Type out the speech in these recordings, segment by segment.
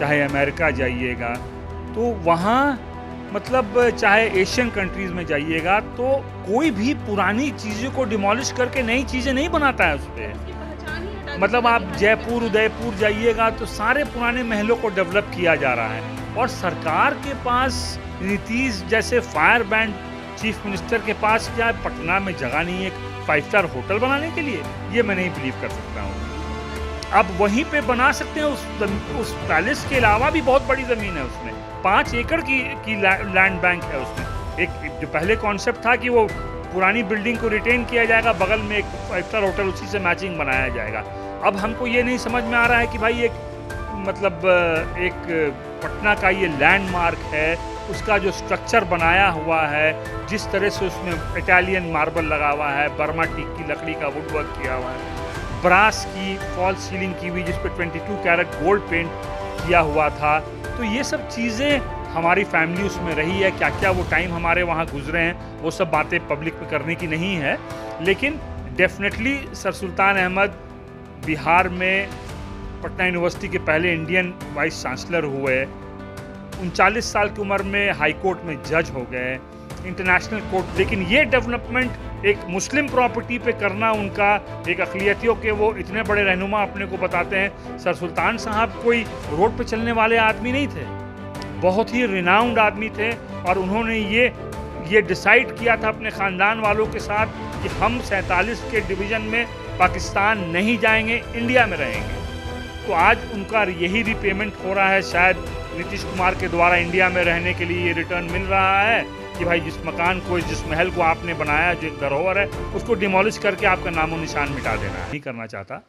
चाहे अमेरिका जाइएगा, तो वहाँ मतलब चाहे एशियन कंट्रीज़ में जाइएगा, तो कोई भी पुरानी चीज़ों को डिमोलिश करके नई चीज़ें नहीं बनाता है उस पे। उसकी पहचान ही हटा दी मतलब आप पुरानी जयपुर, राजधानी। उदयपुर जाइएगा तो सारे पुराने महलों को डेवलप किया जा रहा है और सरकार के पास नीतीश जैसे फायर ब्रांड चीफ मिनिस्टर के पास क्या पटना में जगह नहीं है एक 5 स्टार होटल बनाने के लिए? ये मैं नहीं बिलीव कर सकता हूँ। आप वहीं पे बना सकते हैं, उस पैलेस के अलावा भी बहुत बड़ी ज़मीन है उसमें, 5 एकड़ की लैंड बैंक है उसमें। एक जो पहले कॉन्सेप्ट था कि वो पुरानी बिल्डिंग को रिटेन किया जाएगा, बगल में एक 5 स्टार होटल उसी से मैचिंग बनाया जाएगा। अब हमको ये नहीं समझ में आ रहा है कि भाई एक पटना का ये लैंडमार्क है, उसका जो स्ट्रक्चर बनाया हुआ है, जिस तरह से उसमें इटालियन मार्बल लगा हुआ है, बर्मा टीक की लकड़ी का वुड वर्क किया हुआ है, ब्रास की फॉल सीलिंग की हुई जिस पे 22 कैरेट गोल्ड पेंट किया हुआ था। तो ये सब चीज़ें हमारी फैमिली उसमें रही है, क्या क्या वो टाइम हमारे वहाँ गुजरे हैं, वो सब बातें पब्लिक में करने की नहीं है। लेकिन डेफिनेटली सर सुल्तान अहमद बिहार में पटना यूनिवर्सिटी के पहले इंडियन वाइस चांसलर हुए, 39 साल की उम्र में हाई कोर्ट में जज हो गए, इंटरनेशनल कोर्ट। लेकिन ये डेवलपमेंट एक मुस्लिम प्रॉपर्टी पे करना उनका एक अक़लियतियों के वो इतने बड़े रहनुमा अपने को बताते हैं। सर सुल्तान साहब कोई रोड पे चलने वाले आदमी नहीं थे, बहुत ही रिनाउंड आदमी थे और उन्होंने ये डिसाइड किया था अपने ख़ानदान वालों के साथ कि हम 47 के डिवीज़न में पाकिस्तान नहीं जाएंगे, इंडिया में रहेंगे। तो आज उनका यही रीपेमेंट हो रहा है, शायद नीतीश कुमार के द्वारा इंडिया में रहने के लिए ये रिटर्न मिल रहा है कि भाई जिस मकान को, जिस महल को आपने बनाया, जो एक धरोहर है, उसको डिमोलिश करके आपका नामो निशान मिटा देना है। नहीं करना चाहता।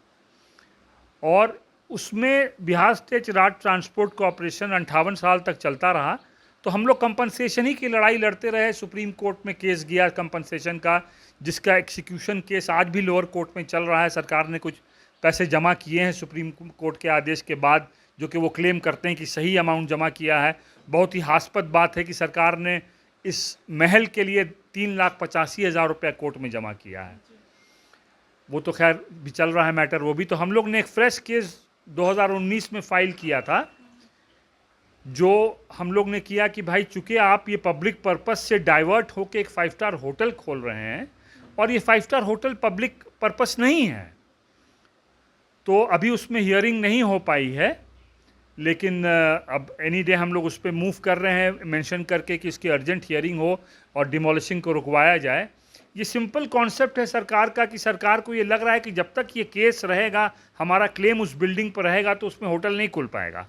और उसमें Bihar state road transport corporation 58 साल तक चलता रहा, तो हम लोग कंपनसेशन ही की लड़ाई लड़ते रहे। सुप्रीम कोर्ट में केस गया कंपनसेशन का, जिसका एक्सिक्यूशन केस आज भी लोअर कोर्ट में चल रहा है। सरकार ने कुछ पैसे जमा किए हैं सुप्रीम कोर्ट के आदेश के बाद, जो कि वो क्लेम करते हैं कि सही अमाउंट जमा किया है। बहुत ही हास्पद बात है कि सरकार ने इस महल के लिए 3,85,000 रुपया कोर्ट में जमा किया है। वो तो खैर भी चल रहा है मैटर, वो भी। तो हम लोग ने एक फ्रेश केस 2019 में फाइल किया था, जो हम लोग ने किया कि भाई चूँकि आप ये पब्लिक पर्पस से डाइवर्ट होकर एक 5 स्टार होटल खोल रहे हैं और ये 5 स्टार होटल पब्लिक पर्पस नहीं है, तो अभी उसमें हियरिंग नहीं हो पाई है। लेकिन अब एनी डे हम लोग उस पर मूव कर रहे हैं, मेंशन करके कि इसकी अर्जेंट हियरिंग हो और डिमोलिशिंग को रुकवाया जाए। ये सिंपल कॉन्सेप्ट है सरकार का कि सरकार को ये लग रहा है कि जब तक ये केस रहेगा, हमारा क्लेम उस बिल्डिंग पर रहेगा, तो उसमें होटल नहीं खुल पाएगा।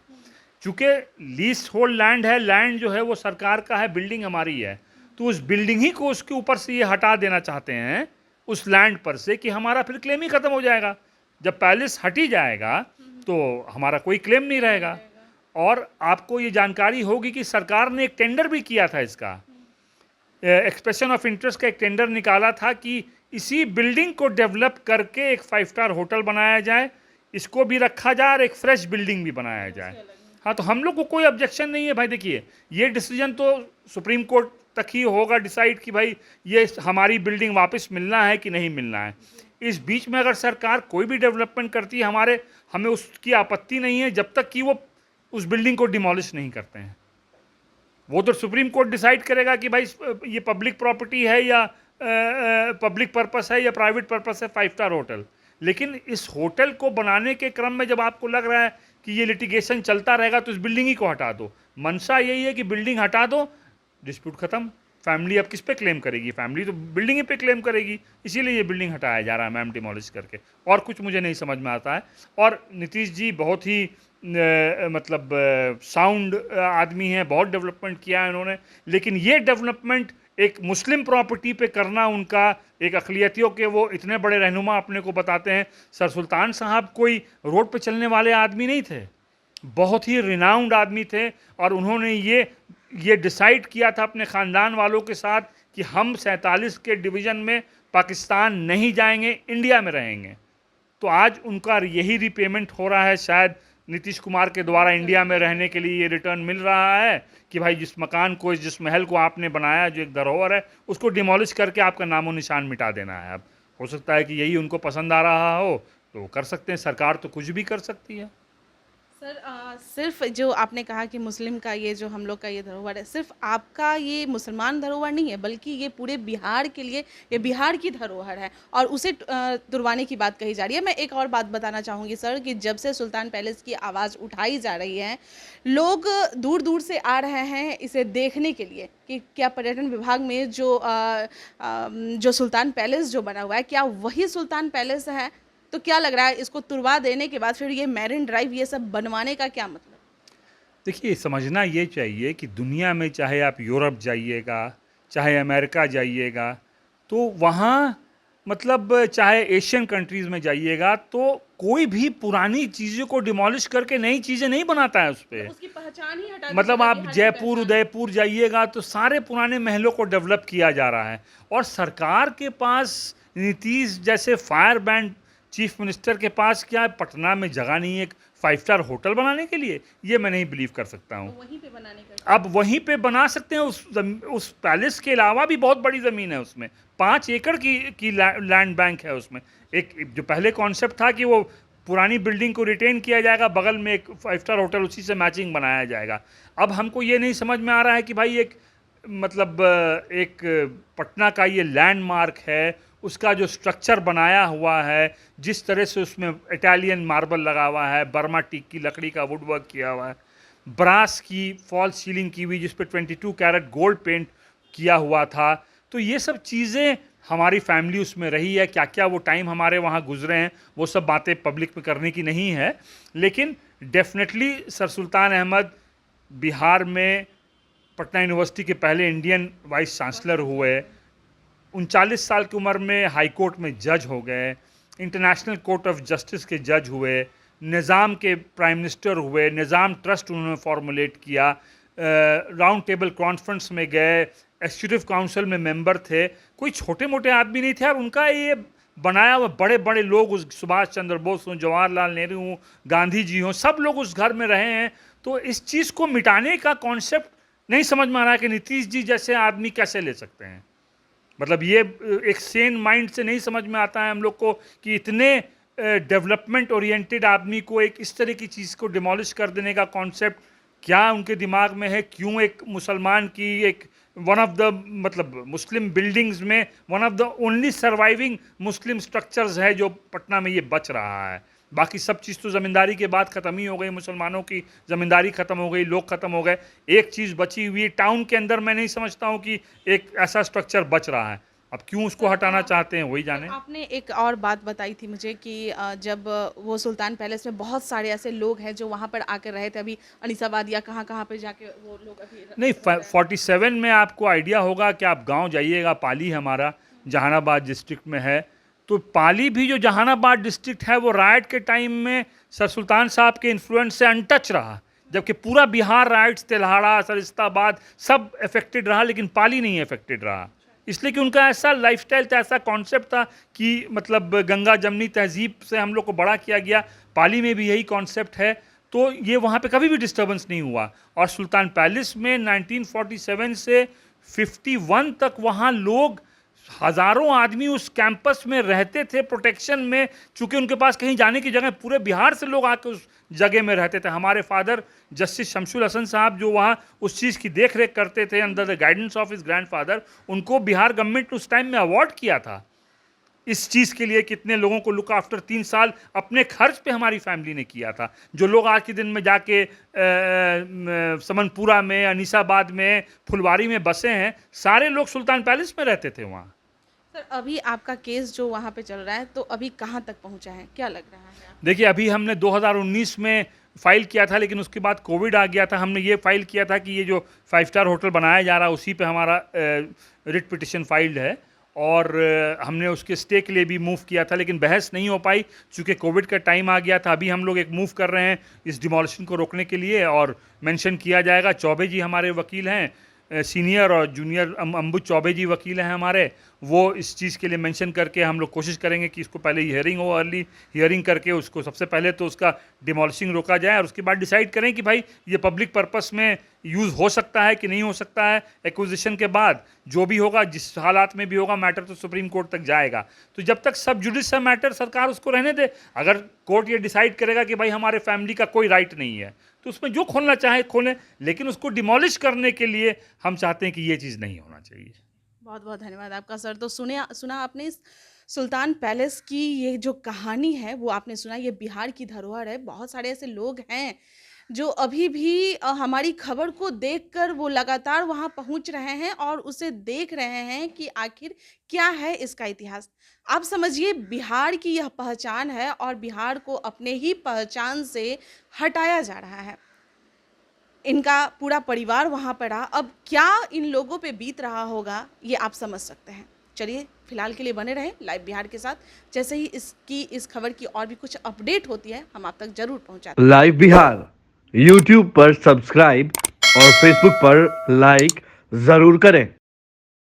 चूँकि लीज होल्ड लैंड है, लैंड जो है वो सरकार का है, बिल्डिंग हमारी है, तो उस बिल्डिंग ही को उसके ऊपर से ये हटा देना चाहते हैं उस लैंड पर से, कि हमारा फिर क्लेम ही ख़त्म हो जाएगा। जब पैलेस हट ही जाएगा तो हमारा कोई क्लेम नहीं रहेगा। और आपको ये जानकारी होगी कि सरकार ने एक टेंडर भी किया था इसका, एक्सप्रेशन ऑफ इंटरेस्ट का एक टेंडर निकाला था कि इसी बिल्डिंग को डेवलप करके एक 5 स्टार होटल बनाया जाए, इसको भी रखा जाए और एक फ्रेश बिल्डिंग भी बनाया जाए। हाँ, तो हम लोग को कोई ऑब्जेक्शन नहीं है भाई। देखिए, ये डिसीजन तो सुप्रीम कोर्ट तक ही होगा डिसाइड कि भाई ये हमारी बिल्डिंग वापस मिलना है कि नहीं मिलना है। इस बीच में अगर सरकार कोई भी डेवलपमेंट करती है, हमें उसकी आपत्ति नहीं है, जब तक कि वो उस बिल्डिंग को डिमोलिश नहीं करते हैं। वो तो सुप्रीम कोर्ट डिसाइड करेगा कि भाई ये पब्लिक प्रॉपर्टी है या पब्लिक पर्पस है या प्राइवेट पर्पस है 5 स्टार होटल। लेकिन इस होटल को बनाने के क्रम में जब आपको लग रहा है कि ये लिटिगेशन चलता रहेगा, तो इस बिल्डिंग ही को हटा दो। मंशा यही है कि बिल्डिंग हटा दो, डिस्प्यूट खत्म। फैमिली अब किस पे क्लेम करेगी? फैमिली तो बिल्डिंग ही पे क्लेम करेगी। इसीलिए ये बिल्डिंग हटाया जा रहा है मैम, डिमोलिश करके। और कुछ मुझे नहीं समझ में आता है। और नीतीश जी बहुत ही साउंड आदमी हैं, बहुत डेवलपमेंट किया है इन्होंने। लेकिन ये डेवलपमेंट एक मुस्लिम प्रॉपर्टी पे करना उनका एक अक़लियतियों के वो इतने बड़े रहनुमा अपने को बताते हैं। सर सुल्तान साहब कोई रोड पे चलने वाले आदमी नहीं थे, बहुत ही रिनाउंड आदमी थे और उन्होंने ये डिसाइड किया था अपने ख़ानदान वालों के साथ कि हम 47 के डिवीज़न में पाकिस्तान नहीं जाएंगे, इंडिया में रहेंगे। तो आज उनका यही रीपेमेंट हो रहा है, शायद नीतीश कुमार के द्वारा इंडिया में रहने के लिए ये रिटर्न मिल रहा है कि भाई जिस मकान को, जिस महल को आपने बनाया, जो एक धरोहर है, उसको डिमोलिश करके आपका नामो निशान मिटा देना है। अब हो सकता है कि यही उनको पसंद आ रहा हो, तो वो कर सकते हैं। सरकार तो कुछ भी कर सकती है। सर सिर्फ जो आपने कहा कि मुस्लिम का ये जो हम लोग का ये धरोहर है, सिर्फ आपका ये मुसलमान धरोहर नहीं है, बल्कि ये पूरे बिहार के लिए ये बिहार की धरोहर है और उसे तुड़वाने की बात कही जा रही है। मैं एक और बात बताना चाहूँगी सर कि जब से सुल्तान पैलेस की आवाज़ उठाई जा रही है, लोग दूर दूर से आ रहे हैं इसे देखने के लिए कि क्या पर्यटन विभाग में जो सुल्तान पैलेस जो बना हुआ है, क्या वही सुल्तान पैलेस है? तो क्या लग रहा है इसको तुड़वा देने के बाद फिर ये मैरिन ड्राइव ये सब बनवाने का क्या मतलब? देखिए, समझना ये चाहिए कि दुनिया में चाहे आप यूरोप जाइएगा, चाहे अमेरिका जाइएगा, तो वहाँ मतलब चाहे एशियन कंट्रीज़ में जाइएगा, तो कोई भी पुरानी चीज़ों को डिमोलिश करके नई चीज़ें नहीं बनाता है उस पे। उसकी पहचान ही हटा दी मतलब पूरा आप बिहार की जयपुर, पहचान। उदयपुर जाइएगा तो सारे पुराने महलों को डेवलप किया जा रहा है और सरकार के पास नीतीश जैसे फायर बैंड चीफ मिनिस्टर के पास क्या है, पटना में जगह नहीं है एक 5 स्टार होटल बनाने के लिए? ये मैं नहीं बिलीव कर सकता तो हूँ। वहीं पे बनाने का अब वहीं पे बना सकते हैं, उस पैलेस के अलावा भी बहुत बड़ी ज़मीन है उसमें, 5 एकड़ की लैंड बैंक है उसमें। एक जो पहले कॉन्सेप्ट था कि वो पुरानी बिल्डिंग को रिटेन किया जाएगा, बगल में एक 5 स्टार होटल उसी से मैचिंग बनाया जाएगा। अब हमको ये नहीं समझ में आ रहा है कि भाई एक मतलब एक पटना का ये लैंडमार्क है, उसका जो स्ट्रक्चर बनाया हुआ है, जिस तरह से उसमें इटालियन मार्बल लगा हुआ है, बर्मा टीक की लकड़ी का वुड वर्क किया हुआ है, ब्रास की फॉल सीलिंग की हुई जिस पे 22 कैरेट गोल्ड पेंट किया हुआ था। तो ये सब चीज़ें हमारी फैमिली उसमें रही है, क्या क्या वो टाइम हमारे वहाँ गुजरे हैं, वो सब बातें पब्लिक में करने की नहीं है। लेकिन डेफिनेटली सर सुल्तान अहमद बिहार में पटना यूनिवर्सिटी के पहले इंडियन वाइस चांसलर हुए, 39 साल की उम्र में हाई कोर्ट में जज हो गए, इंटरनेशनल कोर्ट ऑफ जस्टिस के जज हुए, निज़ाम के प्राइम मिनिस्टर हुए, निज़ाम ट्रस्ट उन्होंने फॉर्मुलेट किया, राउंड टेबल कॉन्फ्रेंस में गए, एग्जीक्यूटिव काउंसिल में मेंबर थे। कोई छोटे मोटे आदमी नहीं थे और उनका ये बनाया हुआ बड़े बड़े लोग, उस सुभाष चंद्र बोस हों, जवाहरलाल नेहरू हों, गांधी जी हों, सब लोग उस घर में रहे हैं। तो इस चीज़ को मिटाने का कॉन्सेप्ट नहीं समझ में आ रहा है कि नीतीश जी जैसे आदमी कैसे ले सकते हैं। मतलब ये एक सेन माइंड से नहीं समझ में आता है हम लोग को कि इतने डेवलपमेंट ओरिएंटेड आदमी को एक इस तरह की चीज़ को डिमोलिश कर देने का कॉन्सेप्ट क्या उनके दिमाग में है। क्यों एक मुसलमान की एक वन ऑफ द मतलब मुस्लिम बिल्डिंग्स में one of the only surviving Muslim structures है जो पटना में ये बच रहा है। बाकी सब चीज़ तो ज़मींदारी के बाद ख़त्म ही हो गई, मुसलमानों की ज़मींदारी ख़त्म हो गई, लोग ख़त्म हो गए। एक चीज़ बची हुई टाउन के अंदर, मैं नहीं समझता हूँ कि एक ऐसा स्ट्रक्चर बच रहा है। अब क्यों उसको हटाना चाहते हैं वही जाने। आपने एक और बात बताई थी मुझे कि जब वो सुल्तान पैलेस में बहुत सारे ऐसे लोग हैं जो वहाँ पर आकर रहे थे, अभी अनीसाबाद या कहाँ कहाँ पे जाके वो लोग अभी नहीं, रह रहे हैं। 47 में आपको आइडिया होगा कि आप गांव जाइएगा, पाली हमारा जहानाबाद डिस्ट्रिक्ट में है। तो पाली भी जो जहानाबाद डिस्ट्रिक्ट है वो राइट के टाइम में सर सुल्तान साहब के इन्फ्लुएंस से अनटच रहा, जबकि पूरा बिहार राइट्स, तेल्हाड़ा, सरिस्ताबाद सब अफेक्टेड रहा, लेकिन पाली नहीं अफेक्टेड रहा। इसलिए कि उनका ऐसा लाइफस्टाइल था, ऐसा कॉन्सेप्ट था कि मतलब गंगा जमनी तहजीब से हम लोग को बड़ा किया गया। पाली में भी यही कॉन्सेप्ट है, तो ये वहाँ पे कभी भी डिस्टर्बेंस नहीं हुआ। और सुल्तान पैलेस में 1947 से 51 तक वहाँ लोग हज़ारों आदमी उस कैंपस में रहते थे प्रोटेक्शन में, चूँकि उनके पास कहीं जाने की जगह, पूरे बिहार से लोग आके उस जगह में रहते थे। हमारे फादर जस्टिस शमसुल हसन साहब जो वहाँ उस चीज़ की देख रेख करते थे under the guidance of his grandfather, उनको बिहार गवर्नमेंट उस टाइम में अवार्ड किया था इस चीज़ के लिए। कितने लोगों को लुक आफ्टर 3 साल अपने खर्च पे हमारी फैमिली ने किया था। जो लोग आज के दिन में जाके समनपुरा में, अनीसाबाद में, फुलवारी में बसे हैं, सारे लोग सुल्तान पैलेस में रहते थे वहाँ। सर अभी आपका केस जो वहाँ पे चल रहा है तो अभी कहाँ तक पहुँचा है, क्या लग रहा है आपको? देखिए, अभी हमने 2019 में फाइल किया था, लेकिन उसके बाद कोविड आ गया था। हमने ये फाइल किया था कि ये जो 5 स्टार होटल बनाया जा रहा है उसी पे हमारा रिट पिटिशन फाइल्ड है, और हमने उसके स्टे के लिए भी मूव किया था, लेकिन बहस नहीं हो पाई चूँकि कोविड का टाइम आ गया था। अभी हम लोग एक मूव कर रहे हैं इस डिमोलिशन को रोकने के लिए, और मेंशन किया जाएगा, चौबे जी हमारे वकील हैं, सीनियर और जूनियर अंबुज चौबे जी वकील हैं हमारे, वो इस चीज़ के लिए मेंशन करके हम लोग कोशिश करेंगे कि इसको पहले हियरिंग हो, अर्ली हियरिंग करके उसको सबसे पहले तो उसका डिमोलिशिंग रोका जाए और उसके बाद डिसाइड करें कि भाई ये पब्लिक पर्पस में यूज़ हो सकता है कि नहीं हो सकता है। एक्विजिशन के बाद जो भी होगा, जिस हालात में भी होगा, मैटर तो सुप्रीम कोर्ट तक जाएगा। तो जब तक सब जुडिस है मैटर, सरकार उसको रहने दे। अगर कोर्ट ये डिसाइड करेगा कि भाई हमारे फैमिली का कोई राइट नहीं है, तो उसमें जो खोलना चाहे खोलें, लेकिन उसको डिमोलिश करने के लिए हम चाहते हैं कि ये चीज़ नहीं होना चाहिए। बहुत बहुत धन्यवाद आपका सर। तो सुना आपने इस सुल्तान पैलेस की ये जो कहानी है वो आपने सुना, ये बिहार की धरोहर है। बहुत सारे ऐसे लोग हैं जो अभी भी हमारी खबर को देखकर वो लगातार वहाँ पहुँच रहे हैं और उसे देख रहे हैं कि आखिर क्या है इसका इतिहास। आप समझिए बिहार की यह पहचान है और बिहार को अपने ही पहचान से हटाया जा रहा है। इनका पूरा परिवार वहाँ पर रहा, अब क्या इन लोगों पे बीत रहा होगा ये आप समझ सकते हैं। चलिए फिलहाल के लिए बने रहें लाइव बिहार के साथ, जैसे ही इस खबर की और भी कुछ अपडेट होती है हम आप तक जरूर पहुँचाते हैं। लाइव बिहार यूट्यूब पर सब्सक्राइब और फेसबुक पर लाइक जरूर करें।